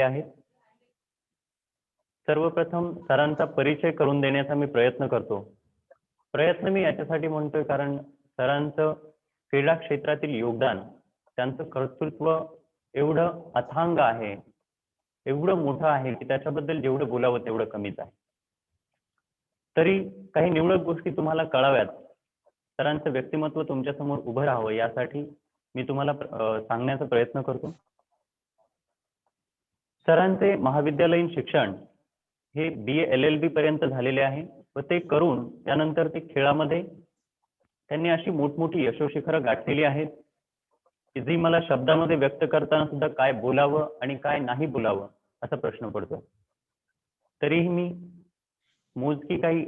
आलेले आहेत. सर्वप्रथम सरांचा परिचय करून देण्याचा मी प्रयत्न करतो. प्रयत्न मी याच्यासाठी म्हणतोय कारण सरांचं क्रीडा क्षेत्रातील योगदान, त्यांचं कर्तृत्व एवढं अथांग आहे, एवढं मोठं आहे की त्याच्याबद्दल जेवढं बोलावं तेवढं कमीच आहे. तरी काही निवडक गोष्टी तुम्हाला कळाव्यात, सरांचं व्यक्तिमत्व तुमच्यासमोर उभं राहावं यासाठी मी तुम्हाला सांगण्याचा प्रयत्न करतो. सरांचे महाविद्यालयीन शिक्षण हे BA LLB पर्यंत झालेले आहे व ते करून त्यानंतर ते खेळामध्ये त्यांनी अशी मोठमोठी यशोशिखरं गाठलेली आहेत की जी मला शब्दामध्ये व्यक्त करताना सुद्धा काय बोलावं आणि काय नाही बोलावं असा प्रश्न पडतो. तरीही मी मोजकी काही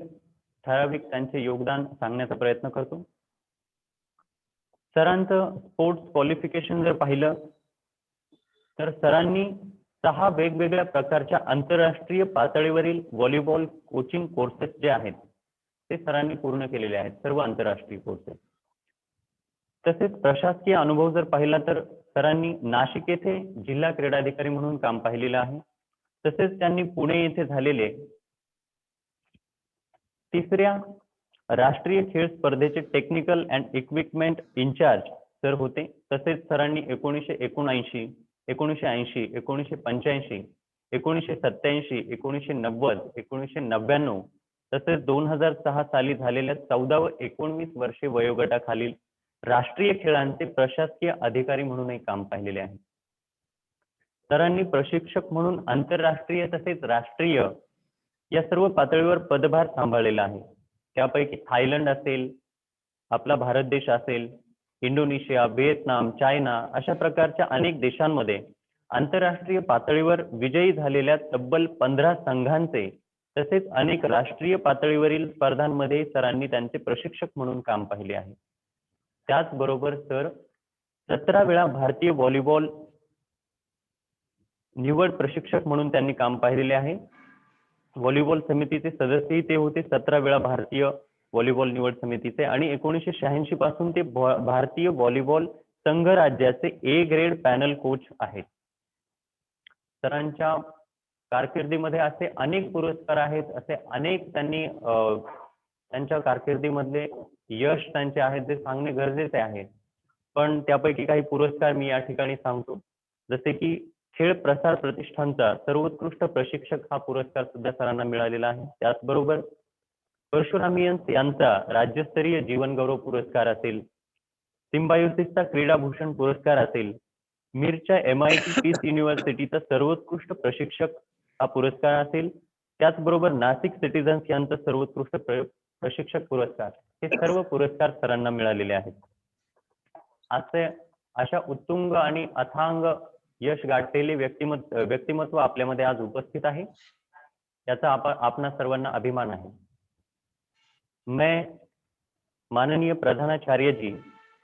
ठराविक त्यांचे योगदान सांगण्याचा प्रयत्न करतो. सरांचं स्पोर्ट्स क्वालिफिकेशन जर पाहिलं तर सरांनी 6 वेगवेगळ्या प्रकारच्या आंतरराष्ट्रीय पातळीवरील व्हॉलीबॉल कोचिंग कोर्सेस जे आहेत ते सरांनी पूर्ण केलेले आहेत, सर्व आंतरराष्ट्रीय कोर्सेस. तसेच प्रशासकीय अनुभव जर पाहिला तर सरांनी नाशिक येथे जिल्हा क्रीडाधिकारी म्हणून काम पाहिलेलं आहे. तसेच त्यांनी पुणे येथे झालेले 3ऱ्या राष्ट्रीय खेळ स्पर्धेचे technical and equipment incharge sir होते. तसेच सरांनी 1979, 1980, 1985, 1987, 1990, 1999 तसेच 2006 साली झालेल्या 14 व 19 वर्षे वयोगटाखालील राष्ट्रीय खेळांचे प्रशासकीय अधिकारी म्हणूनही काम पाहिलेले आहे. सरांनी प्रशिक्षक म्हणून आंतरराष्ट्रीय तसेच राष्ट्रीय या सर्व पातळीवर पदभार सांभाळलेला आहे. त्यापैकी थायलंड असेल, आपला भारत देश असेल, इंडोनेशिया, व्हिएतनाम, चायना अशा प्रकारच्या अनेक देशांमध्ये आंतरराष्ट्रीय पातळीवर विजयी झालेल्या तब्बल 15 संघांचे तसेच अनेक राष्ट्रीय पातळीवरील स्पर्धांमध्ये सरांनी त्यांचे प्रशिक्षक म्हणून काम पाहिले आहे. त्याचबरोबर सर 17 वेळा भारतीय व्हॉलीबॉल निवड प्रशिक्षक म्हणून त्यांनी काम पाहिलेले आहे. व्हॉलीबॉल समितीचे सदस्यही ते होते, 17 वेळा भारतीय व्हॉलीबॉल निवड समितीचे आणि 1986 पासून ते भारतीय व्हॉलीबॉल संघ राज्याचे A ग्रेड पॅनल कोच आहेत. सरांच्या कारकिर्दीमध्ये असे अनेक पुरस्कार आहेत, असे अनेक त्यांनी त्यांच्या कारकिर्दीमधले यश त्यांचे आहेत जे सांगणे गरजेचे आहे. पण त्यापैकी काही पुरस्कार मी या ठिकाणी सांगतो. जसे की खेळ प्रसार प्रतिष्ठानचा सर्वोत्कृष्ट प्रशिक्षक हा पुरस्कार सुद्धा सरांना मिळालेला आहे. त्याचबरोबर परशुरामियन्स यांचा राज्यस्तरीय जीवनगौरव पुरस्कार असेल, सिम्बायोसिसचा क्रीडाभूषण पुरस्कार असेल, मिरच्या MIT पीस युनिव्हर्सिटीचा सर्वोत्कृष्ट प्रशिक्षक हा पुरस्कार असेल, त्याचबरोबर नाशिक सिटीझन्स यांचा सर्वोत्कृष्ट प्रशिक्षक पुरस्कार, हे सर्व पुरस्कार सरांना मिळालेले आहेत. अशा उत्तुंग आणि अथांग यश गाठलेले व्यक्तिमत्व आपल्यामध्ये आज उपस्थित आहे, याचा आपणा सर्वांना अभिमान आहे. मैं माननीय प्रधानाचार्य जी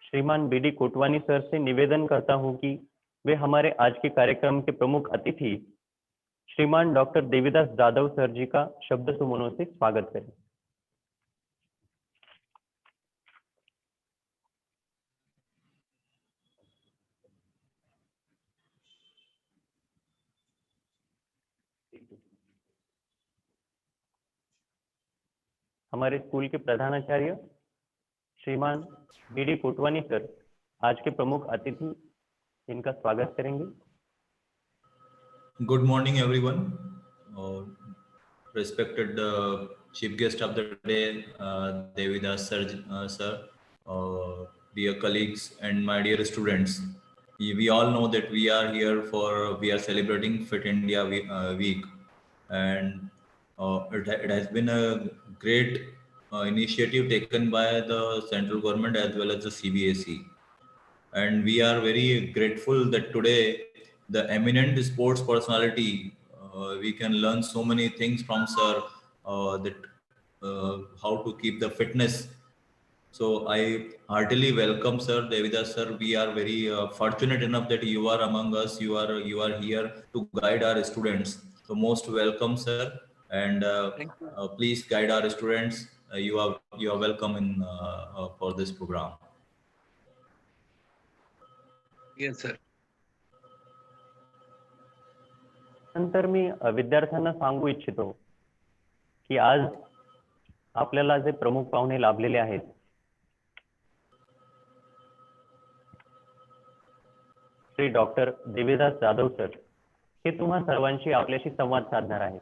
श्रीमान BD कोटवानी सर से निवेदन करता हूं कि वे हमारे आज के कार्यक्रम के प्रमुख अतिथि श्रीमान डॉक्टर देवीदास जाधव सर जी का शब्द सुमनों से स्वागत करें. हमारे स्कूल के प्रधानाचार्य श्रीमान BD कोटवानी सर आज के प्रमुख अतिथि, इनका स्वागत करेंगे. Good morning everyone. Respected chief guest of the day, Devidas sir, dear colleagues and my dear students. We all know that we are celebrating Fit India week, and it has been a great initiative taken by the central government as well as the CBSE, and we are very grateful that today the eminent sports personality, we can learn so many things from sir, how to keep the fitness. So I heartily welcome Sir Devidas sir. We are very fortunate enough that you are among us. You are here to guide our students. So most welcome, sir, and please guide our students. You are welcome in for this program. Yes, sir. त्यानंतर मी विद्यार्थ्यांना सांगू इच्छितो की आज आपल्याला जे प्रमुख पाहुणे लाभलेले आहेत श्री डॉक्टर देवीदास जाधव सर, हे तुम्हा सर्वांशी आपल्याशी संवाद साधणार आहेत.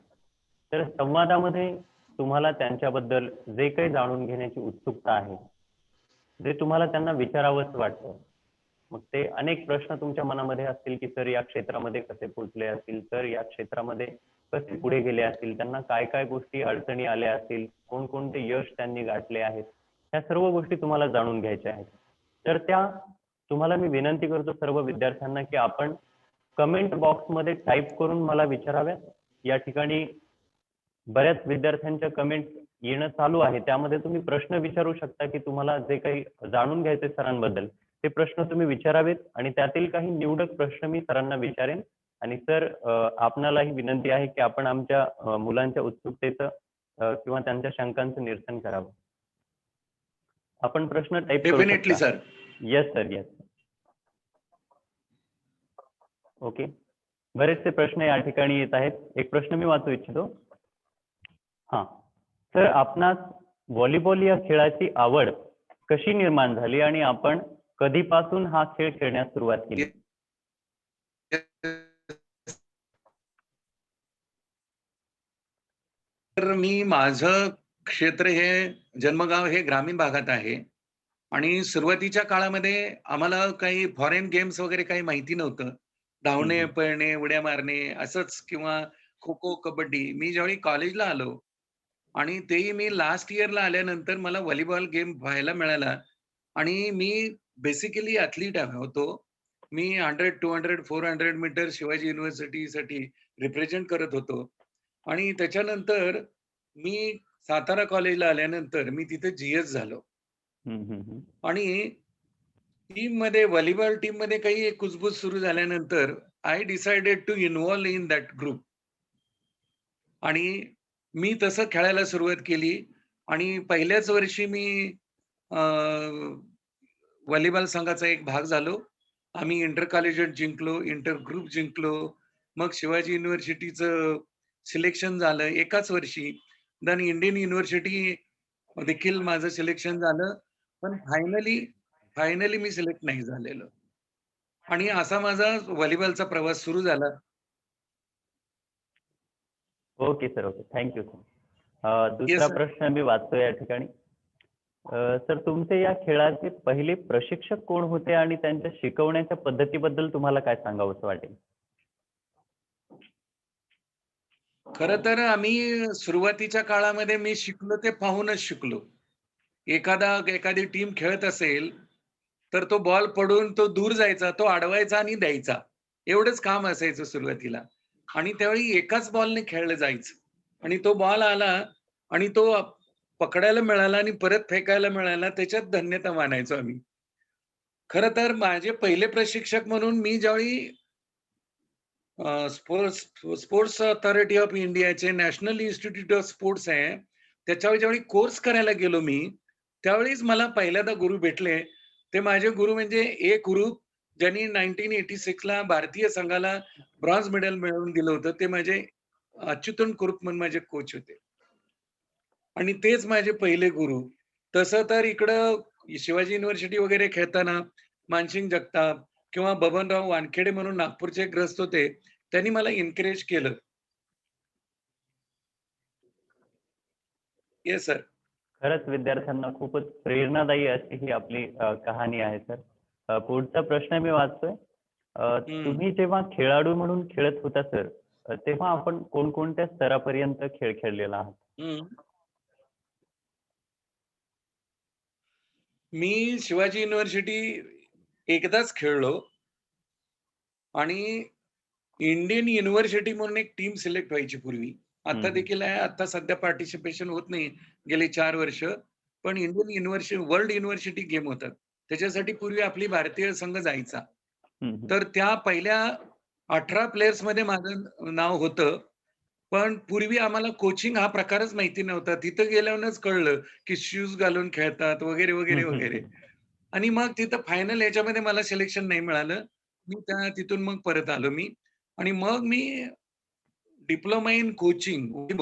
तर संवादामध्ये तुम्हाला त्यांच्याबद्दल जे काही जाणून घेण्याची उत्सुकता आहे, जे तुम्हाला त्यांना विचारावंच वाटतं, मग ते अनेक प्रश्न तुमच्या मनामध्ये असतील की सर या क्षेत्रामध्ये कसे पोहोचले असतील, सर या क्षेत्रामध्ये कसे पुढे गेले असतील, त्यांना काय काय गोष्टी अडचणी आल्या असतील, कोणकोणते यश त्यांनी गाठले आहेत, ह्या सर्व गोष्टी तुम्हाला जाणून घ्यायच्या आहेत. तर त्या तुम्हाला मी विनंती करतो सर्व विद्यार्थ्यांना की आपण कमेंट बॉक्समध्ये टाईप करून मला विचाराव्यात. या ठिकाणी बऱ्याच विद्यार्थ्यांच्या कमेंट येणं चालू आहे, त्यामध्ये तुम्ही प्रश्न विचारू शकता की तुम्हाला जे काही जाणून घ्यायचे सरांबद्दल ते प्रश्न तुम्ही विचारावेत आणि त्यातील काही निवडक प्रश्न मी सरांना विचारेन. आणि सर, आपणालाही विनंती आहे की आपण आमच्या मुलांच्या उत्सुकतेचं किंवा त्यांच्या शंकांचं निरसन करावं. आपण प्रश्न टाईप करू डेफिनेटली शकता. Sir. Yes sir, yes. Okay, बरेचसे प्रश्न या ठिकाणी येत आहेत. एक प्रश्न मी वाचू इच्छितो. हा सर, आपणास व्हॉलीबॉल या खेळाची आवड कशी निर्माण झाली आणि आपण कधीपासून हा खेळ खेळण्यास सुरुवात केली? तर मी माझं क्षेत्र हे जन्मगाव हे ग्रामीण भागात आहे आणि सुरुवातीच्या काळामध्ये आम्हाला काही फॉरेन गेम्स वगैरे काही माहिती नव्हतं. धावणे, पळणे, उड्या मारणे असंच किंवा खो-खो, कबड्डी. मी ज्यावेळी कॉलेजला आलो आणि तेही मी लास्ट इयरला आल्यानंतर मला व्हॉलीबॉल गेम पाहायला मिळाला आणि मी बेसिकली ॲथलीट होतो. मी 100, 200, 400 मीटर शिवाजी युनिव्हर्सिटीसाठी रिप्रेझेंट करत होतो आणि त्याच्यानंतर मी सातारा कॉलेजला आल्यानंतर मी तिथे जी-एस झालो आणि टीममध्ये व्हॉलीबॉल टीममध्ये काही एक कुजबूज सुरू झाल्यानंतर I decided to involve in that group आणि मी तसं खेळायला सुरुवात केली आणि पहिल्याच वर्षी मी व्हॉलीबॉल संघाचा एक भाग झालो. आम्ही इंटर कॉलेजिएट जिंकलो, इंटर ग्रुप जिंकलो. मग शिवाजी युनिव्हर्सिटीचं सिलेक्शन झालं एकाच वर्षी. देन इंडियन युनिव्हर्सिटी देखील माझं सिलेक्शन झालं. पण फायनली मी सिलेक्ट नाही झालेलो. आणि असा माझा व्हॉलीबॉलचा प्रवास सुरू झाला. Okay sir, okay. Thank you sir. Yes, दुसरा sir. प्रश्न मी वाचतो या ठिकाणी. सर, तुमचे या खेळाचे पहिले प्रशिक्षक कोण होते आणि त्यांच्या शिकवण्याच्या पद्धतीबद्दल तुम्हाला काय सांगावंसं वाटेल? खरं तर आम्ही सुरुवातीच्या काळामध्ये मी शिकलो ते पाहूनच शिकलो. एखादी टीम खेळत असेल, तर तो बॉल पडून तो दूर जायचा, तो अडवायचा आणि द्यायचा. एवढंच काम असायचं सुरुवातीला. आणि त्यावेळी एकाच बॉलने खेळलं जायचं. आणि तो बॉल आला आणि तो पकडायला मिळाला आणि परत फेकायला मिळाला, त्याच्यात धन्यता मानायचो आम्ही. खरं तर माझे पहिले प्रशिक्षक म्हणून मी ज्यावेळी स्पोर्ट्स अथॉरिटी ऑफ इंडियाचे नॅशनल इन्स्टिट्यूट ऑफ स्पोर्ट्स आहे, त्याच्यावर ज्यावेळी कोर्स करायला गेलो मी, त्यावेळीच मला पहिल्यांदा गुरु भेटले. ते माझे गुरु म्हणजे ए कुरूप, ज्यांनी 1986 ला भारतीय संघाला ब्रॉन्झ मेडल मिळवून दिलं होतं. ते माझे अच्युतन कुरूप म्हणून माझे कोच होते. आणि तेच माझे पहिले गुरु. तसं तर इकडं शिवाजी युनिव्हर्सिटी वगैरे खेळताना मानसिंग जगताप किंवा बबनराव वानखेडे म्हणून नागपूरचे एक ग्रस्त होते. त्यांनी मला एन्करेज केलं. Yes sir. खरंच विद्यार्थ्यांना खूपच प्रेरणादायी अशी ही आपली कहाणी आहे सर. पुढचा प्रश्न मी वाचतोय. तुम्ही जेव्हा खेळाडू म्हणून खेळत होता सर, तेव्हा आपण कोणकोणत्या स्तरापर्यंत खेळ खेळलेला आहात? मी शिवाजी युनिव्हर्सिटी एकदाच खेळलो आणि इंडियन युनिव्हर्सिटी म्हणून एक टीम सिलेक्ट व्हायची पूर्वी. आता देखील आहे. आता सध्या पार्टिसिपेशन होत नाही गेली 4 वर्ष. पण Indian university, world university game होतात. त्याच्यासाठी पूर्वी आपली भारतीय संघ जायचा. तर त्या पहिल्या 18 प्लेयर्स मध्ये माझं नाव होतं. पण पूर्वी आम्हाला कोचिंग हा प्रकारच माहिती नव्हता. तिथं गेल्यावरच कळलं, की शूज घालून खेळतात वगैरे, वगैरे, वगैरे. आणि मग तिथं फायनल ह्याच्यामध्ये मला सिलेक्शन नाही मिळालं. मी तिथून मग परत आलो मी आणि मग मी डिप्लोमा इन कोचिंग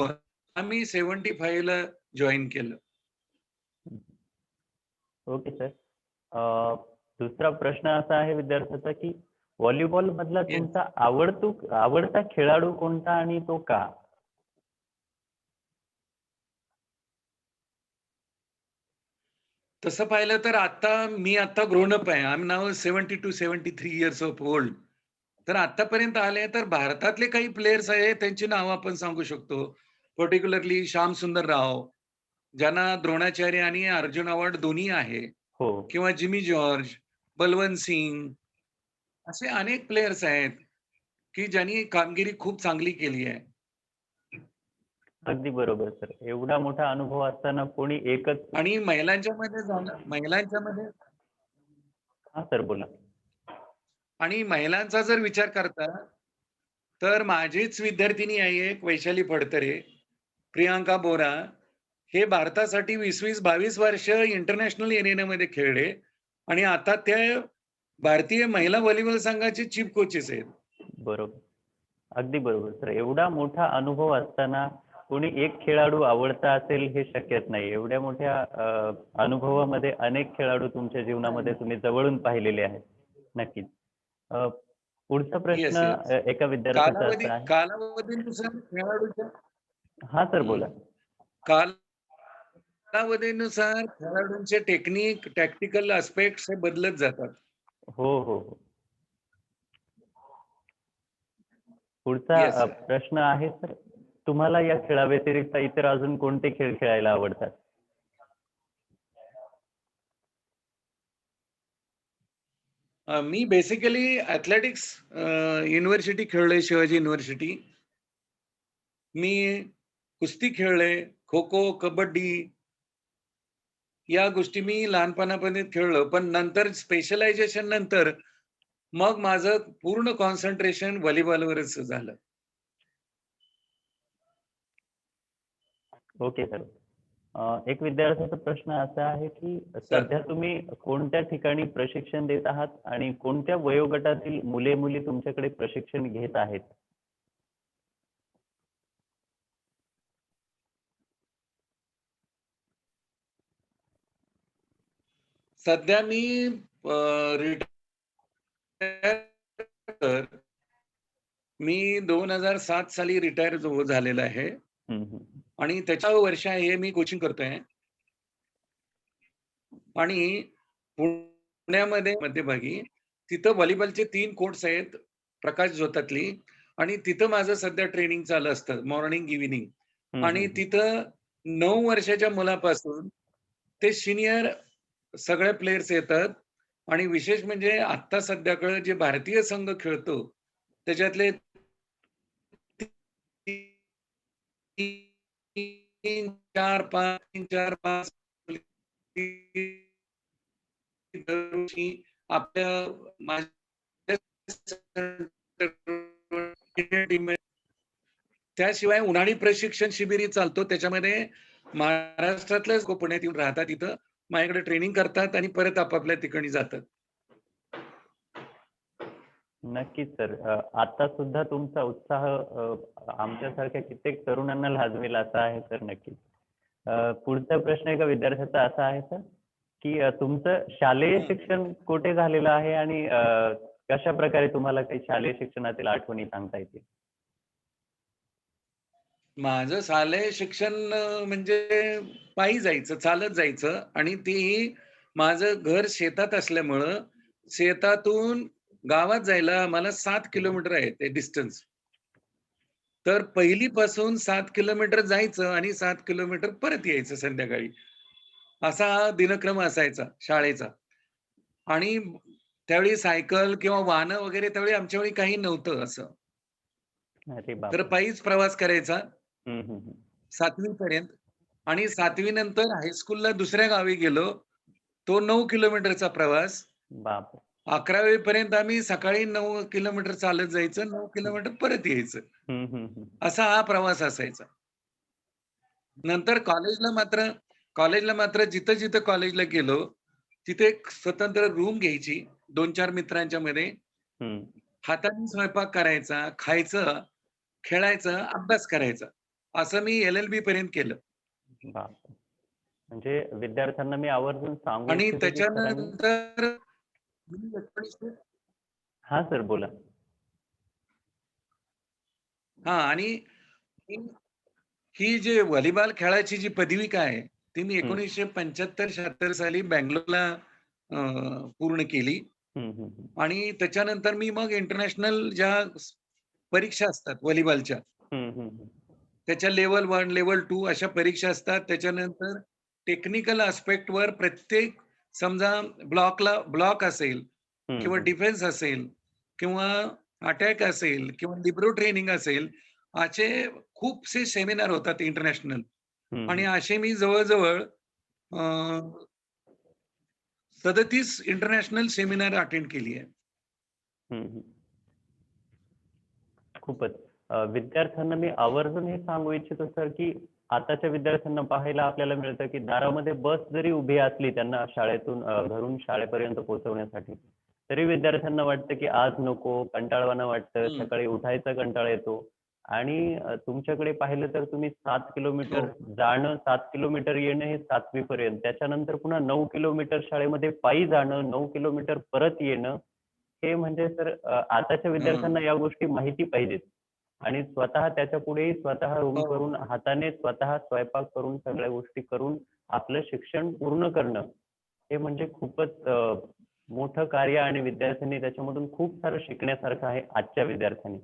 आम्ही 75 ला जॉईन केलं. Okay sir. दुसरा प्रश्न असा आहे विद्यार्थ्याचा की व्हॉलीबॉल मधला Yes. तुमचा आवडता खेळाडू कोणता आणि तो का? तसं पाहिलं तर मी आता ग्रोन अप आहे. I am now 70 to 73 years of old. तर आतापर्यंत आले तर भारतातले काही प्लेयर्स आहेत त्यांची नावं आपण सांगू शकतो. पर्टिक्युलरली श्याम सुंदर राव, ज्यांना द्रोणाचार्य आणि अर्जुन अवॉर्ड दोन्ही आहे, हो. किंवा जिमी जॉर्ज, बलवंत सिंग, असे अनेक प्लेयर्स आहेत की ज्यांनी कामगिरी खूप चांगली केली आहे. अगदी बरोबर सर. एवढा मोठा अनुभव असताना कोणी एकच. आणि महिलांच्या मध्ये हा सर बोला. आणि महिलांचा जर विचार करता तर माझीच विद्यार्थिनी आहे एक, वैशाली फडतरे, प्रियांका बोरा, हे भारतासाठी 20-22 वर्ष इंटरनॅशनल एरिनामध्ये खेळले आणि आता ते भारतीय महिला व्हॉलीबॉल संघाचे चीफ कोचेस आहेत. बरोबर. अगदी बरोबर सर. एवढा मोठा अनुभव असताना कोणी एक खेळाडू आवडता असेल हे शक्यच नाही. एवढ्या मोठ्या अनुभवामध्ये अनेक खेळाडू तुमच्या जीवनामध्ये तुम्ही जवळून पाहिलेले आहेत. नक्कीच. पुढचा प्रश्न Yes, yes. एका विद्यार्थ्याचा असा आहे. कालावधीनुसार खेळाडूच्या हा सर बोला. कालावधीनुसार खेळाडूंचे टेक्निक, टॅक्टिकल अस्पेक्ट्स हे बदलत जातात. हो हो हो. पुढचा Yes, sir. प्रश्न आहे सर, तुम्हाला या खेळाव्यतिरिक्त इतर अजून कोणते खेळ खेळायला आवडतात? मी बेसिकली ॲथलेटिक्स युनिव्हर्सिटी खेळलोय, शिवाजी युनिव्हर्सिटी. मी कुस्ती खेळलोय, खो-खो, कबड्डी या गोष्टी मी लहानपणापर्यंत खेळलो. पण नंतर स्पेशलायझेशन नंतर मग माझं पूर्ण कॉन्सन्ट्रेशन व्हॉलीबॉलवरच झालं. Okay sir. एक विद्यार्थ्याचा प्रश्न असा आहे की सध्या तुम्ही कोणत्या ठिकाणी प्रशिक्षण देत आहात आणि कोणत्या वयोगटातील मुले-मुली तुमच्याकडे प्रशिक्षण घेत आहेत? सध्या मी रिटायर मी 2007 साली रिटायर झालेला आहे आणि त्याच्या वर्ष आहे मी कोचिंग करतोय. आणि पुण्यामध्ये मध्यभागी तिथं व्हॉलीबॉलचे 3 कोर्ट्स आहेत प्रकाश झोतातली, आणि तिथं माझं सध्या ट्रेनिंग चालू असतं मॉर्निंग इव्हिनिंग. आणि तिथं 9 वर्षाच्या मुलापासून ते सिनियर सगळे प्लेयर्स येतात. आणि विशेष म्हणजे आता सध्याकडे जे भारतीय संघ खेळतो त्याच्यातले 3-4-5 आपल्या त्याशिवाय उन्हाळी प्रशिक्षण शिबिरी चालतो, त्याच्यामध्ये महाराष्ट्रातलेच पुण्यात येऊन राहतात, तिथं माझ्याकडे ट्रेनिंग करतात आणि परत आपापल्या ठिकाणी जातात. नक्कीच सर. आता सुद्धा तुमचा उत्साह आमच्यासारख्या कित्येक तरुणांना लाजवेल असा आहे सर. नक्कीच. पुढचा प्रश्न एका विद्यार्थ्याचा असा आहे सर की तुमचं शालेय शिक्षण कुठे झालेलं आहे आणि कशा प्रकारे तुम्हाला काही शालेय शिक्षणातील आठवणी सांगता येतील? माझं शालेय शिक्षण म्हणजे पायी जायचं, चालत जायचं, आणि तेही माझं घर शेतात असल्यामुळं शेतातून गावात जायला मला 7 किलोमीटर आहे ते डिस्टन्स. तर पहिलीपासून 7 किलोमीटर जायचं आणि 7 किलोमीटर परत यायचं संध्याकाळी. असा हा दिनक्रम असायचा शाळेचा. आणि त्यावेळी सायकल किंवा वाहनं वगैरे त्यावेळी आमच्या वेळी काही नव्हतं असं. अरे तर बापरे! पायीच प्रवास करायचा हं, हं, हं. 7वी पर्यंत. आणि 7वी नंतर हायस्कूलला दुसऱ्या गावी गेलो. तो 9 किलोमीटरचा प्रवास. बापरे! 11वी पर्यंत आम्ही सकाळी 9 किलोमीटर चालत जायचं, 9 किलोमीटर परत यायचं. हं, हं, हं. असा हा प्रवास असायचा. नंतर कॉलेजला मात्र जिथं कॉलेजला गेलो, तिथे एक स्वतंत्र रूम घ्यायची 2-4 मित्रांच्या मध्ये. हं. हाताने स्वयंपाक करायचा, खायचं खेळायचं, अभ्यास करायचा. असं मी LLB पर्यंत केलं. बापरे! म्हणजे विद्यार्थ्यांना मी आवर्जून सांगू आणि इच्छितो की सरांनी त्याच्यानंतर मी 19 हां सर बोला. हां आणि ही ही जी व्हॉलीबॉल खेळाची जी पदविका आहे, ती मी हं. 1975-76 साली बंगलोरला अ, पूर्ण केली हं, हं, हं. आणि त्याच्यानंतर मी मग इंटरनॅशनल ज्या परीक्षा असतात व्हॉलीबॉलच्या, हं, हं, हं. त्याच्या लेव्हल 1, लेव्हल 2 अशा परीक्षा असतात. त्याच्यानंतर टेक्निकल ॲस्पेक्टवर प्रत्येक समजा ब्लॉक असेल हं, किंवा हं. डिफेन्स असेल किंवा अटॅक असेल किंवा लिबरो ट्रेनिंग असेल, असे खूपसे सेमिनार होतात इंटरनॅशनल हं, आणि हं. असे मी जवळ-जवळ अ, 37 इंटरनॅशनल सेमिनार अटेंड केली आहे. हं, हं. खूपच. विद्यार्थ्यांना मी आवर्जून हे सांगू इच्छितो सर, की आताच्या विद्यार्थ्यांना पाहायला आपल्याला मिळतं, की दारामध्ये बस जरी उभी असली त्यांना शाळेतून घरून शाळेपर्यंत पोहोचवण्यासाठी, तरी विद्यार्थ्यांना वाटतं, की आज नको, कंटाळवाणं वाटतं, हं. सकाळी उठायचा कंटाळा येतो आणि तुमच्याकडे पाहिलं तर तुम्ही 7 किलोमीटर हो. जाणं, 7 किलोमीटर येणं हे 7वी पर्यंत. त्याच्यानंतर पुन्हा 9 किलोमीटर शाळेमध्ये पायी जाणं, 9 किलोमीटर परत येणं हे म्हणजे सर आताच्या हं. विद्यार्थ्यांना या गोष्टी माहिती पाहिजेत आणि स्वतः त्याच्यापुढेही स्वतः रूम हो. करून हाताने स्वतः स्वयंपाक करून सगळ्या गोष्टी करून आपलं शिक्षण पूर्ण करणं हे म्हणजे खूपच मोठं कार्य आणि विद्यार्थ्यांनी त्याच्यामधून खूप सारं शिकण्यासारखं आहे आजच्या विद्यार्थ्यांनी.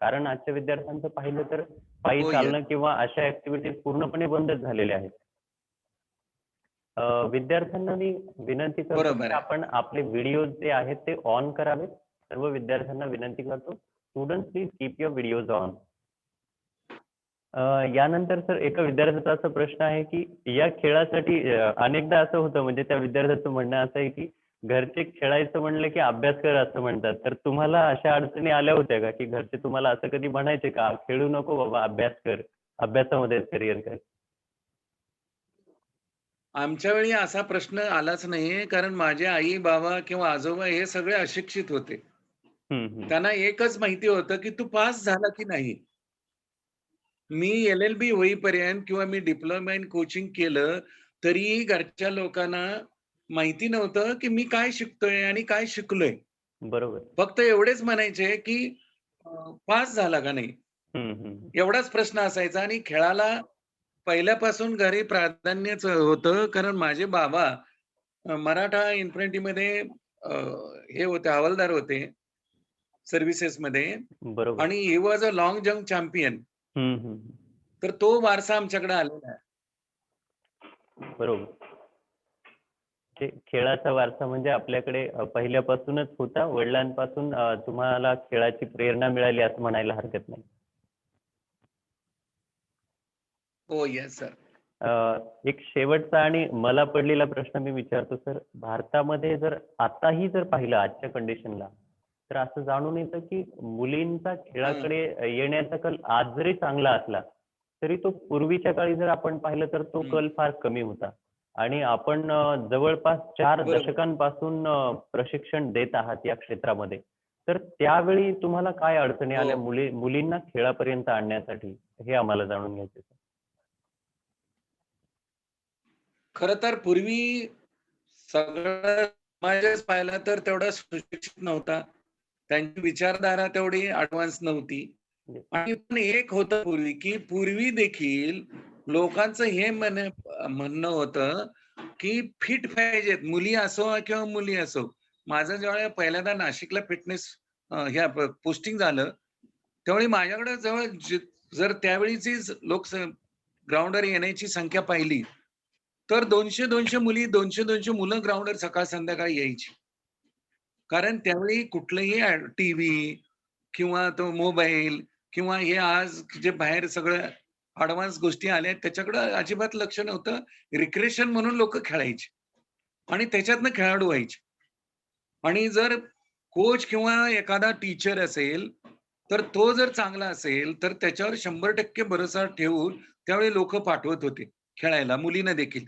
कारण आजच्या विद्यार्थ्यांचं पाहिलं तर पायी हो, येस. चालणं किंवा अशा ॲक्टिव्हिटीज पूर्णपणे बंदच झालेल्या आहेत. विद्यार्थ्यांना मी विनंती करतो, बरोबर की आहे. आपण आपले व्हिडिओज जे आहेत ते ऑन करावेत. सर्व विद्यार्थ्यांना विनंती करतो. Students please keep your videos on. यानंतर सर एका विद्यार्थ्याचा असा प्रश्न आहे, की या खेळासाठी अनेकदा असं होतं म्हणजे त्या विद्यार्थ्याचं म्हणणं असं आहे, की घरचे खेळायचं म्हणलं, की अभ्यास कर असं म्हणतात. तर तुम्हाला अशा अडचणी आल्या होत्या का, की घरचे तुम्हाला असं कधी म्हणायचे का, खेळू नको बाबा अभ्यास कर, अभ्यासामध्येच करियर कर? आमच्या वेळी असा प्रश्न आलाच नाही, कारण माझे आई-बाबा किंवा आजोबा हे सगळे अशिक्षित होते. हं, हं. त्यांना एकच माहिती होतं, की तू पास झाला की नाही. मी LLB होईपर्यंत किंवा मी डिप्लोमा इन कोचिंग केलं, तरीही घरच्या लोकांना माहिती नव्हतं, की मी काय शिकतोय आणि काय शिकलोय. बरोबर. फक्त एवढेच म्हणायचे, की पास झाला का नाही? हं, हं. एवढाच प्रश्न असायचा आणि खेळाला पहिल्यापासून घरी प्राधान्यच होतं. कारण माझे बाबा मराठा इन्फंट्रीमध्ये हे होते, हवालदार होते सर्व्हिसेसमध्ये बरोबर. आणि he was a long jump champion. हं, हं. तर तो वारसा आमच्याकडे आलेला आहे. बरोबर. खेळाचा वारसा म्हणजे आपल्याकडे पहिल्यापासूनच होता. वडिलांपासून तुम्हाला खेळाची प्रेरणा मिळाली असं म्हणायला हरकत नाही. हो, येस सर. अ, एक शेवटचा आणि मला पडलेला प्रश्न मी विचारतो सर. भारतामध्ये जर आताही जर पाहिलं आजच्या कंडिशनला, तर असं जाणून येतं की मुलींचा हं, खेळाकडे येण्याचा कल आज जरी चांगला असला, तरी तो पूर्वीच्या काळी जर आपण पाहिलं तर तो हं. कल फार कमी होता. आणि आपण जवळपास 4 बरोबर. दशकांपासून प्रशिक्षण देत आहात या क्षेत्रामध्ये. तर त्यावेळी तुम्हाला काय अडचणी हो. आल्या मुलींना खेळापर्यंत आणण्यासाठी? हे आम्हाला जाणून घ्यायचं आहे. खरं तर पूर्वी सगळं समाजच पाहिला तर तेवढा सुशिक्षित नव्हता. त्यांची विचारधारा तेवढी ॲडव्हान्स नव्हती. म्हणजे आणि पण एक होतं पूर्वी, की पूर्वी देखील लोकांचं हे म्हणणं होतं, की फिट पाहिजेत. मुली असो किंवा मुली असो. माझं ज्यावेळेला पहिल्यांदा नाशिकला फिटनेस ह्या पोस्टिंग झालं, त्यावेळी माझ्याकडे जर त्यावेळीचीच ग्राउंडवर येण्याची संख्या पाहिली, तर 200-200 मुली, 200-200 मुलं ग्राउंडवर सकाळ-संध्याकाळी यायची. कारण त्यावेळी कुठलंही टीव्ही किंवा तो मोबाईल किंवा हे आज जे बाहेर सगळं एडव्हान्स गोष्टी आल्या आहेत, त्याच्याकडे अजिबात लक्ष नव्हतं. रिक्रिएशन म्हणून लोकं खेळायची आणि त्याच्यातनं खेळाडू व्हायचे. आणि जर कोच किंवा एखादा टीचर असेल, तर तो जर चांगला असेल, तर त्याच्यावर 100% भरोसा ठेवून त्यावेळी लोकं पाठवत होते खेळायला, मुलींना देखील.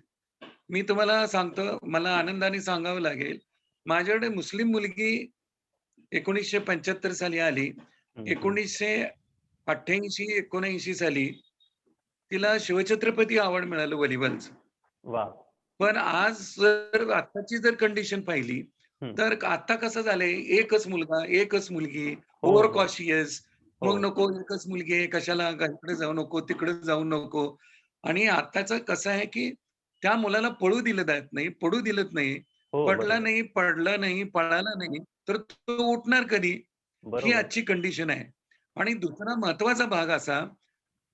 मी तुम्हाला सांगतो, मला आनंदाने सांगावं लागेल, माझ्याकडे मुस्लिम मुलगी 1975 साली आली. हं, हं. 1978 88-79 साली तिला शिवछत्रपती अवॉर्ड मिळालं व्हॉलीबॉलचं. वा. पण आज जर आत्ताची जर कंडिशन पाहिली, हम्म. तर आता कसं झालंय, एकच मुलगा, एकच मुलगी, हो, ओव्हर हो. कॉशियस. हो. मग नको एकच मुलगी आहे, कशाला इकडे जाऊ नको, तिकडे जाऊ नको. आणि आताचं कसं आहे, की त्या मुलाला पळू दिलं जात नाही, पडू दिलं नाही. हो, पडला बरोबर. नाही, पडला नाही, पळाला नाही, तर तो उठणार कधी? ही बरोबर. आजची कंडिशन आहे. आणि दुसरा महत्वाचा भाग असा,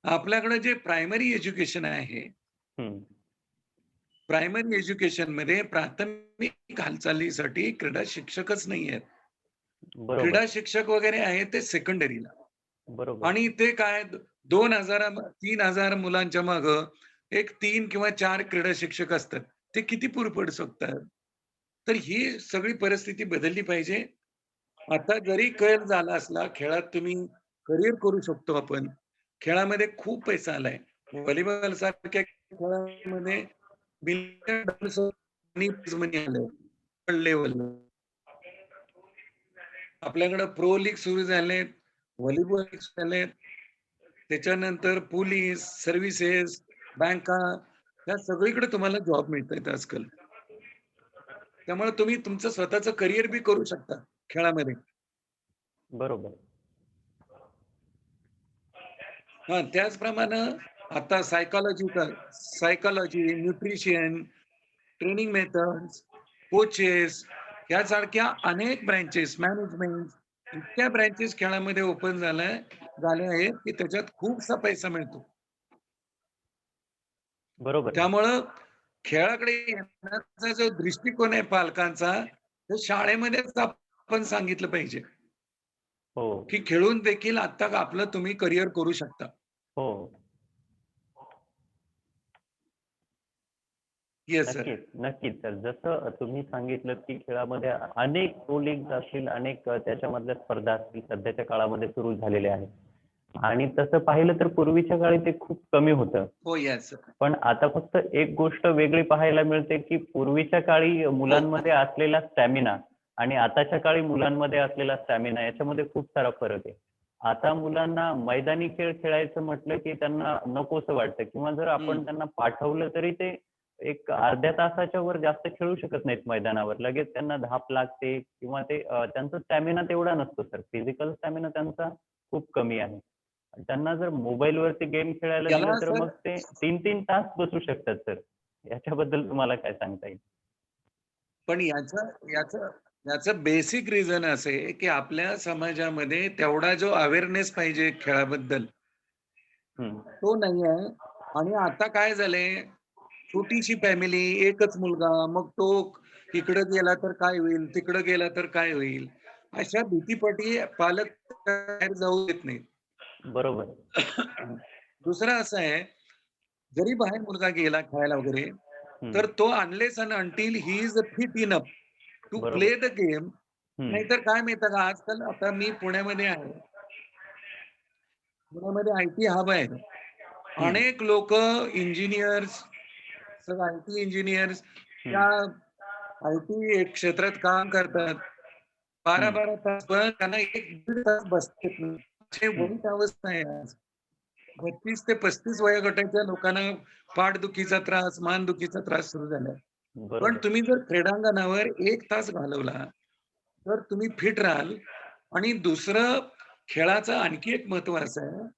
आपल्याकडे जे प्रायमरी एज्युकेशन आहे, हम्म. प्रायमरी एज्युकेशनमध्ये प्राथमिक हालचालीसाठी क्रीडा शिक्षकच नाही आहेत. बरोबर. क्रीडा शिक्षक वगैरे आहेत ते सेकंडरीला. बरोबर. आणि ते काय 2,000 3,000 मुलांच्या मागं एक 3 किंवा 4 क्रीडा शिक्षक असतात. ते किती पुर पडू शकतात? तर ही सगळी परिस्थिती बदलली पाहिजे. आता जरी खेळ झाला असला, खेळात तुम्ही करियर करू शकतो आपण. खेळामध्ये खूप पैसा आलाय. व्हॉलीबॉल सारख्या खेळामध्ये बिलियन डॉलर्स प्राइज मनी आलंय वर्ल्ड लेव्हलला. आपल्याकडे प्रो लीग सुरू झालेत, व्हॉलीबॉल लीग झालेत. त्याच्यानंतर पोलीस, सर्व्हिसेस, बँका या सगळीकडे तुम्हाला जॉब मिळतायत आजकाल. त्यामुळे तुम्ही तुमचं स्वतःचं करियर बी करू शकता खेळामध्ये. बरोबर. हां, त्याचप्रमाणे आता psychology, nutrition, training methods, coaches यासारख्या अनेक ब्रँचेस, मॅनेजमेंट इतक्या ब्रँचेस खेळामध्ये ओपन झाल्या आहेत, की त्याच्यात खूपसा पैसा मिळतो. बरोबर आहे. त्यामुळं खेळाकडे येण्याचा जो दृष्टिकोन आहे पालकांचा, तो शाळेमध्येच आपण सांगितलं पाहिजे, हो. की खेळून देखील आता आपलं तुम्ही करियर करू शकता. हो. Yes sir. नक्कीच, नक्कीच सर. जसं तुम्ही सांगितलं, की खेळामध्ये अनेक प्रो लीग्ज असतील, अनेक त्याच्यामधल्या स्पर्धा असतील, सध्याच्या काळामध्ये सुरू झालेल्या आहेत. आणि तसं पाहिलं तर पूर्वीच्या काळी ते खूप कमी होतं. हो, येस सर. पण आता फक्त एक गोष्ट वेगळी पाहायला मिळते, की पूर्वीच्या काळी मुलांमध्ये असलेला स्टॅमिना आणि आताच्या काळी मुलांमध्ये असलेला स्टॅमिना याच्यामध्ये खूप सारा फरक आहे. आता मुलांना मैदानी खेळ खेळायचं म्हटलं, की त्यांना नकोसं वाटतं किंवा जर आपण त्यांना पाठवलं तरी ते एक अर्ध्या तासाच्या वर जास्त खेळू शकत नाहीत मैदानावर. लगेच त्यांना धाप लागते किंवा ते त्यांचा स्टॅमिना तेवढा नसतो सर. फिजिकल स्टॅमिना त्यांचा खूप कमी आहे. त्यांना जर मोबाईलवरती गेम खेळायला याला दिलं तर सर मग ते 3-3 तास बसू शकतात सर. याच्याबद्दल तुम्हाला काय सांगता येईल? पण याचं याचं याचं बेसिक रिझन असं आहे, की आपल्या समाजामध्ये तेवढा जो अवेअरनेस पाहिजे खेळाबद्दल, हं. तो नाही आहे. आणि आता काय झालंय, छोटीशी फॅमिली, एकच मुलगा, मग तो इकडं गेला तर काय होईल, तिकडं गेला तर काय होईल? अशा भीतीपोटी पालक बाहेर जाऊ देत नाहीत. बरोबर. दुसरं असं आहे, जरी बाहेर मुलगा गेला खेळायला वगैरे, हं. तर तो unless and until he is fit enough to बरोबर. Play the game. हं. नाहीतर काय माहिती का, आजकाल आता मी पुण्यामध्ये आहे. पुण्यामध्ये आय-टी हब आहे. हं. अनेक लोक इंजिनियर्स, सगळं आय-टी इंजिनियर्स हं. त्या आय-टी क्षेत्रात काम करतात. हं. 12-12 तास, पण त्यांना 1-1.5 तास बसता येत नाही. अशी हं. वाईट अवस्था आहे आज. 32 ते 35 वयोगटाच्या लोकांना पाठदुखीचा त्रास, मानदुखीचा त्रास सुरू झालाय. पण बरोबर. तुम्ही जर क्रीडांगणावर 1 तास घालवला, तर तुम्ही फिट राहाल. आणि दुसरं खेळाचं आणखी एक महत्त्व असं आहे,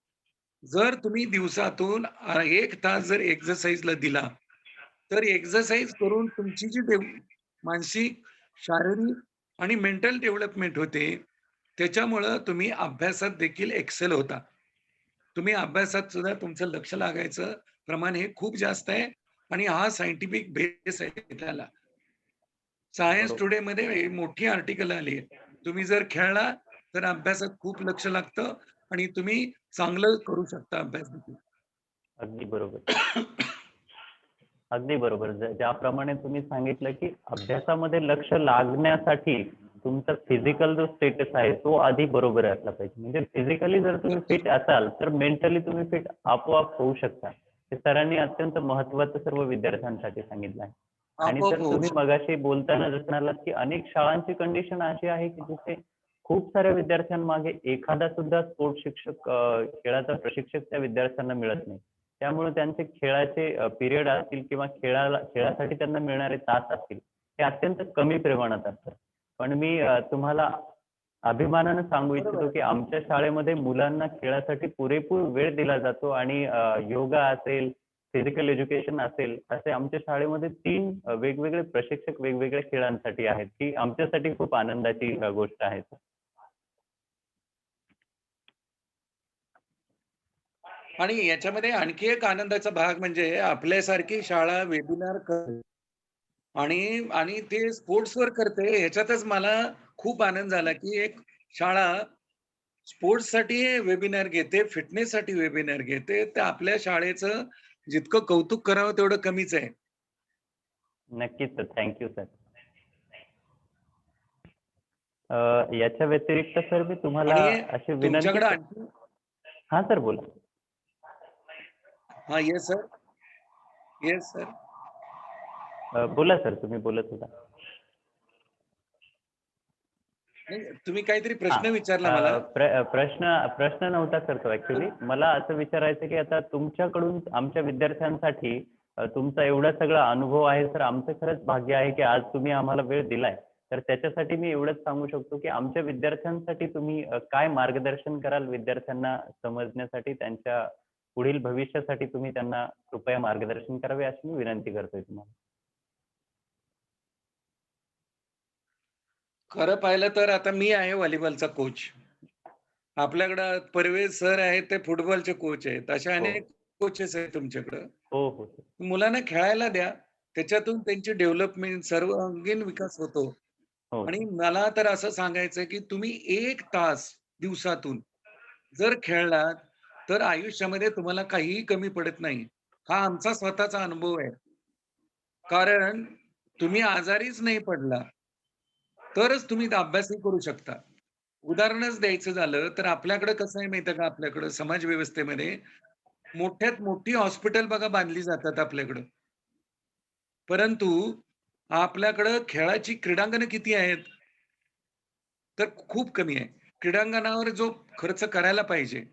जर तुम्ही दिवसातून 1 तास जर एक्सरसाइजला दिला, तर एक्सरसाइज करून तुमची जी मानसिक, शारीरिक आणि मेंटल डेव्हलपमेंट होते, त्याच्यामुळं तुम्ही अभ्यासात देखील एक्सेल होता. तुम्ही अभ्यासात सुद्धा तुमचं लक्ष लागायचं प्रमाण हे खूप जास्त आहे. आणि हा सायंटिफिक बेस आहे त्याला. सायन्स बरोबर. टुडेमध्ये एक मोठी आर्टिकल आली आहे. तुम्ही जर खेळला, तर अभ्यासात खूप लक्ष लागतं आणि तुम्ही चांगलं करू शकता अभ्यास देखील. अगदी बरोबर. अगदी बरोबर. ज्याप्रमाणे तुम्ही सांगितलं, की अभ्यासामध्ये लक्ष लागण्यासाठी तुमचा फिजिकल जो स्टेटस आहे, तो आधी बरोबर असला पाहिजे. म्हणजे फिजिकली जर तुम्ही फिट असाल, तर मेंटली तुम्ही फिट आपोआप होऊ शकता. हे सरांनी अत्यंत महत्त्वाचं सर्व विद्यार्थ्यांसाठी सांगितलं आहे. आणि आपोआप सर होऊ तुम्ही शकतो. मगाशी बोलताना जसं म्हणालात, की अनेक शाळांची कंडिशन अशी आहे, की जिथे खूप साऱ्या विद्यार्थ्यांमागे एखादा सुद्धा स्पोर्ट्स शिक्षक खेळाचा प्रशिक्षक त्या विद्यार्थ्यांना मिळत नाही. त्यामुळे त्यांचे खेळाचे पिरियड असतील किंवा खेळासाठी त्यांना मिळणारे तास असतील, हे अत्यंत कमी प्रमाणात असतात. पण मी तुम्हाला अभिमानानं सांगू इच्छितो, की आमच्या शाळेमध्ये मुलांना खेळासाठी पुरेपूर वेळ दिला जातो आणि योगा असेल, फिजिकल एज्युकेशन असेल, असे आमच्या शाळेमध्ये 3 वेगवेगळे प्रशिक्षक वेगवेगळ्या खेळांसाठी आहेत, ही आमच्यासाठी खूप आनंदाची गोष्ट आहे. आणि याच्यामध्ये आणखी एक आनंदाचा भाग म्हणजे आपल्यासारखी शाळा वेबिनार आणि आणि ते स्पोर्ट्सवर करते ह्याच्यातच मला खूप आनंद झाला, की एक शाळा स्पोर्ट्ससाठी वेबिनार घेते, फिटनेससाठी वेबिनार घेते. तर आपल्या शाळेचं जितकं कौतुक करावं तेवढं कमीच आहे. नक्कीच सर. Thank you sir. याच्या व्यतिरिक्त सर मी तुम्हाला आणि अशी विनंती तुमच्याकडे आणखी हां सर बोला. हां, येस सर. Yes sir. बोला सर तुम्ही बोलत होता. नाही, तुम्ही काहीतरी हां. प्रश्न विचारला मला. प्रश्न नव्हता सर तो ॲक्चुअली. मला असं विचारायचं की आता तुमच्याकडून आमच्या विद्यार्थ्यांसाठी तुमचा एवढा सगळा अनुभव आहे सर. आमचं खरंच भाग्य आहे की आज तुम्ही आम्हाला वेळ दिलाय. तर त्याच्यासाठी मी एवढंच सांगू शकतो की आमच्या विद्यार्थ्यांसाठी तुम्ही काय मार्गदर्शन कराल विद्यार्थ्यांना समजण्यासाठी, त्यांच्या पुढील भविष्यासाठी तुम्ही त्यांना कृपया मार्गदर्शन करावे अशी मी विनंती करतोय तुम्हाला. खरं पाहिलं तर आता मी आहे व्हॉलीबॉलचा कोच. आपल्याकडं परवेज सर आहेत ते फुटबॉलचे कोच आहेत. असे हो. अनेक कोचेस आहेत तुमच्याकडं. हो, हो सर. मुलांना खेळायला द्या. त्याच्यातून त्यांची डेव्हलपमेंट सर्वांगीण विकास होतो. हो आणि सर. मला तर असं सांगायचंय, की तुम्ही 1 तास दिवसातून जर खेळलात, तर आयुष्यामध्ये तुम्हाला काहीही कमी पडत नाही. हा आमचा स्वतःचा अनुभव आहे. कारण तुम्ही आजारीच नाही पडला, तरच तुम्ही अभ्यासही करू शकता. उदाहरणच द्यायचं झालं, तर आपल्याकडे कसं आहे माहिती आहे का, आपल्याकडं समाज व्यवस्थेमध्ये मोठ्यात मोठी हॉस्पिटल बघा बांधली जातात आपल्याकडं. परंतु आपल्याकडं खेळाची क्रीडांगणं किती आहेत? तर खूप कमी आहे. क्रीडांगणावर जो खर्च करायला पाहिजे,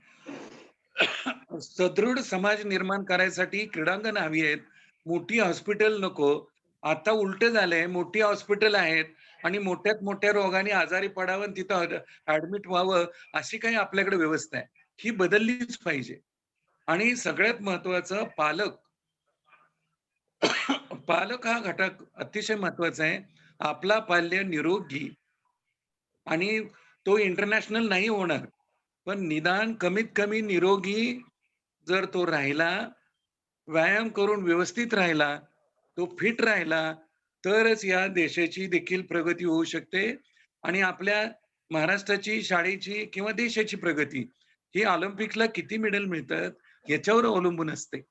सदृढ समाज निर्माण करायसाठी क्रीडांगण हवी आहेत. मोठी हॉस्पिटल नको. आता उलटं झालंय, मोठी हॉस्पिटल आहेत आणि मोठ्यात मोठ्या रोगाने आजारी पडावं आणि तिथं ॲडमिट व्हावं, अशी काही आपल्याकडे व्यवस्था आहे. ही बदललीच पाहिजे. आणि सगळ्यात महत्त्वाचं पालक. पालक हा घटक अतिशय महत्त्वाचा आहे. आपला पाल्य निरोगी आणि तो इंटरनॅशनल नाही होणार. पण निदान कमीत कमी निरोगी जर तो राहिला, व्यायाम करून व्यवस्थित राहिला, तो फिट राहिला, तरच या देशाची देखील प्रगती होऊ शकते आणि आपल्या महाराष्ट्राची, शाळेची किंवा देशाची प्रगती ही ऑलिम्पिकला किती मेडल मिळतात याच्यावर अवलंबून असते.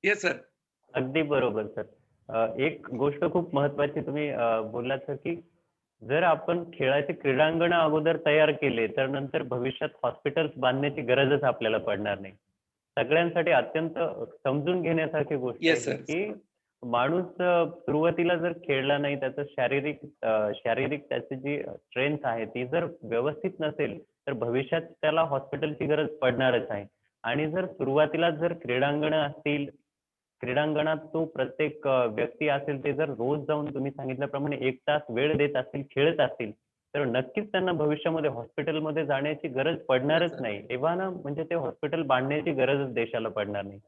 Yes sir. अगदी बरोबर सर. एक गोष्ट खूप महत्त्वाची तुम्ही बोललात सर, की जर आपण खेळाचे क्रीडांगण अगोदर तयार केले, तर नंतर भविष्यात हॉस्पिटल्स बांधण्याची गरजच आपल्याला पडणार नाही. सगळ्यांसाठी अत्यंत समजून घेण्यासारखी गोष्ट आहे येस ही, सर. की माणूस सुरुवातीला जर खेळला नाही, त्याचं शारीरिक त्याची जी स्ट्रेंथ आहे, ती जर व्यवस्थित नसेल, तर भविष्यात त्याला हॉस्पिटलची गरज पडणारच आहे. आणि जर सुरुवातीला जर क्रीडांगणं असतील, क्रीडांगणात तो प्रत्येक व्यक्ती असेल ते जर रोज जाऊन तुम्ही सांगितल्याप्रमाणे 1 तास वेळ देत असतील, खेळत असतील, तर नक्कीच त्यांना भविष्यामध्ये हॉस्पिटलमध्ये जाण्याची गरज येस पडणारच सर. नाही. तेव्हा ना म्हणजे ते हॉस्पिटल बांधण्याची गरजच देशाला पडणार नाही.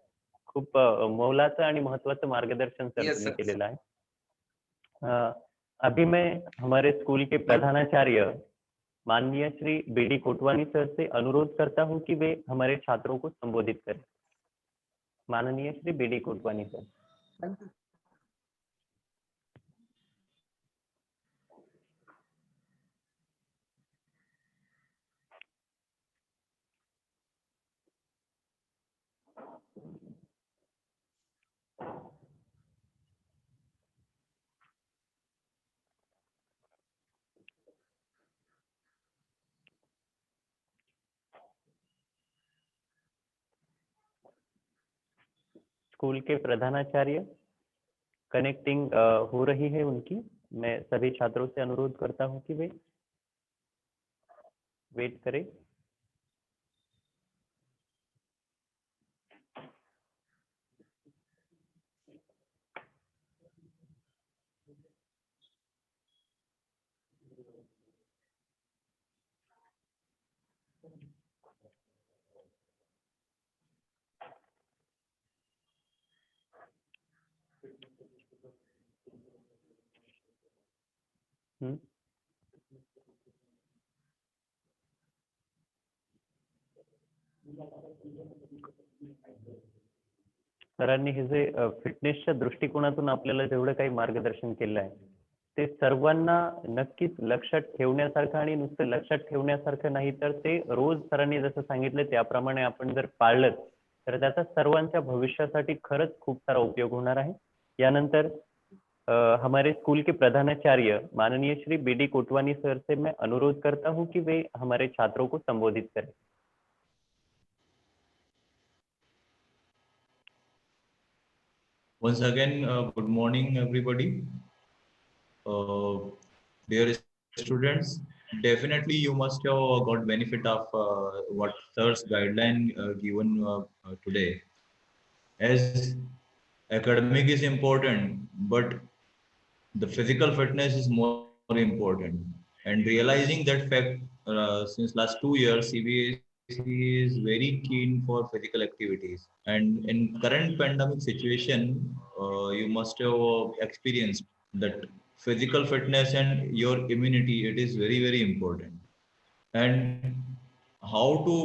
खूप मोलाचं आणि महत्त्वाचं मार्गदर्शन सर येस तुम्ही सर. केलेलं आहे. अ, अभी मैं हमारे स्कूल के प्रधानाचार्य माननीय श्री बी.डी. कोटवानी सर से अनुरोध करता हूँ कि वे हमारे छात्रों को संबोधित करें। माननीय Shri B D. Kotwani sir. Thank you. School के प्रधानाचार्य कनेक्टिंग हो रही है उनकी। मैं सभी छात्रों से अनुरोध करता हूं कि वे वेट करें। हम्म। सरांनी हे जे फिटनेसच्या दृष्टिकोनातून आपल्याला जेवढं काही मार्गदर्शन केलं आहे ते सर्वांना नक्कीच लक्षात ठेवण्यासारखं आणि नुसतं लक्षात ठेवण्यासारखं नाही तर ते रोज सरांनी जसं सांगितलं त्याप्रमाणे आपण जर पाळलं तर त्याचा सर्वांच्या भविष्यासाठी खरंच खूप सारा उपयोग होणार आहे। यानंतर हमारे स्कूल के प्रधानाचार्य माननीय श्री बी.डी. कोटवानी सर से मैं अनुरोध करता हूं कि वे हमारे छात्रों को संबोधित करें। Once again, good morning, everybody. Dear students, definitely you must have got benefit of what sir's guideline given today. As academic is important, but the physical fitness is more important. And realizing that fact since last 2 years, CBSE is very keen for physical activities. And in current pandemic situation, you must have experienced that physical fitness and your immunity, it is very, very important. And how to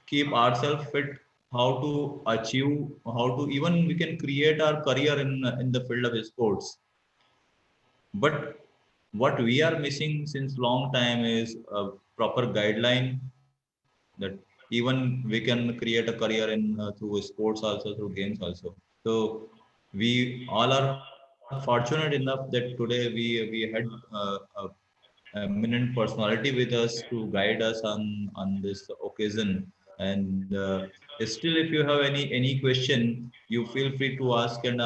keep ourselves fit, how to achieve, how to even we can create our career in the field of sports. But what we are missing since long time is a proper guideline that even we can create a career in through sports also, through games also. So we all are fortunate enough that today we had a eminent personality with us to guide us on this occasion. And still, if you have any question, you feel free to ask, and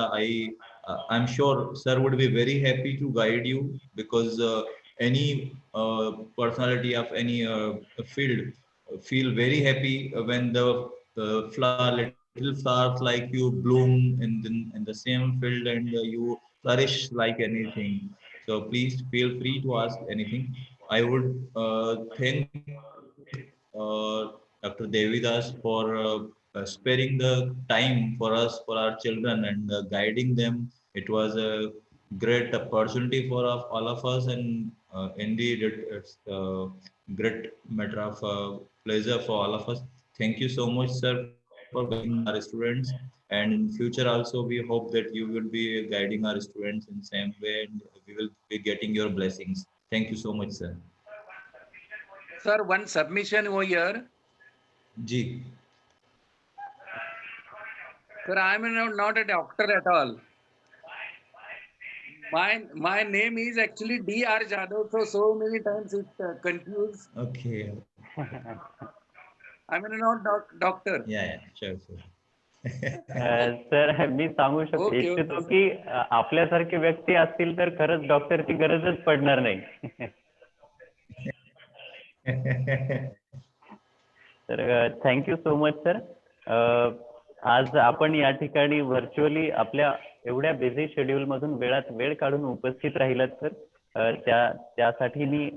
I'm sure sir would be very happy to guide you because any personality of any field feel very happy when the little flowers like you bloom in the same field and you flourish like anything. So please feel free to ask anything. I would thank Dr. Devidas for sparing the time for us, for our children, and guiding them. It was a great opportunity for all of us, and indeed, it's a great matter of pleasure for all of us. Thank you so much, sir, for guiding our students. And in future also, we hope that you will be guiding our students in same way, and we will be getting your blessings. Thank you so much, sir. Sir, one submission over here. Ji. Sir, I am not a doctor at all. My name is actually D.R. Jadhav, so many times it confused. Okay. I am not doctor. Yeah, sure, sure. Sir मी सांगू शकतो Okay, इच्छितो okay, की आपल्यासारखे व्यक्ती असतील तर खरंच डॉक्टरची गरजच पडणार नाही। तर थँक्यू सो मच सर। आज आपण या ठिकाणी व्हर्च्युअली आपल्या एवढ्या बिझी शेड्यूल मधून वेळात वेळ काढून उपस्थित राहिलात सर। त्यासाठी मी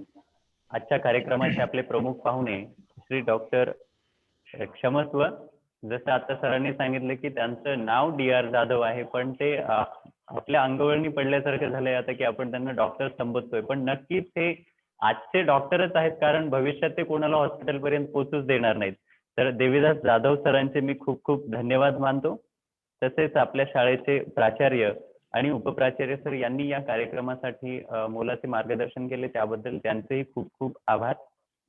आजच्या कार्यक्रमाचे आपले प्रमुख पाहुणे श्री डॉक्टर क्षमस्व, जसं आता सरांनी सांगितलं की त्यांचं नाव D.R. जाधव आहे पण ते आपल्या अंगवळणी पडल्यासारखं झालंय आता की आपण त्यांना डॉक्टर संबोधतोय, पण नक्कीच ते आजचे डॉक्टरच आहेत कारण भविष्यात ते कोणाला हॉस्पिटलपर्यंत पोहोचूच देणार नाहीत। तर देवीदास जाधव सरांचे मी खूप खूप धन्यवाद मानतो। तसेच आपल्या शाळेचे प्राचार्य आणि उपप्राचार्य सर यांनी या कार्यक्रमासाठी मोलाचे मार्गदर्शन केले त्याबद्दल त्यांचेही खूप खूप आभार।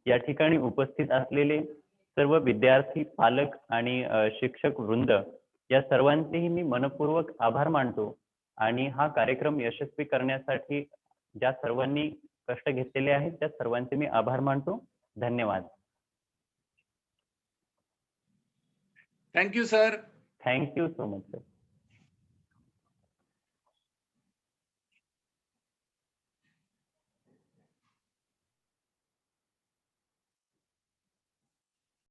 या ठिकाणी उपस्थित असलेले सर्व विद्यार्थी, पालक आणि शिक्षक वृंद या सर्वांचेही मी मनपूर्वक आभार मानतो आणि हा कार्यक्रम यशस्वी करण्यासाठी ज्या सर्वांनी कष्ट घेतलेले आहेत त्या सर्वांचे मी आभार मानतो। धन्यवाद। Thank you, sir. Thank you so much sir.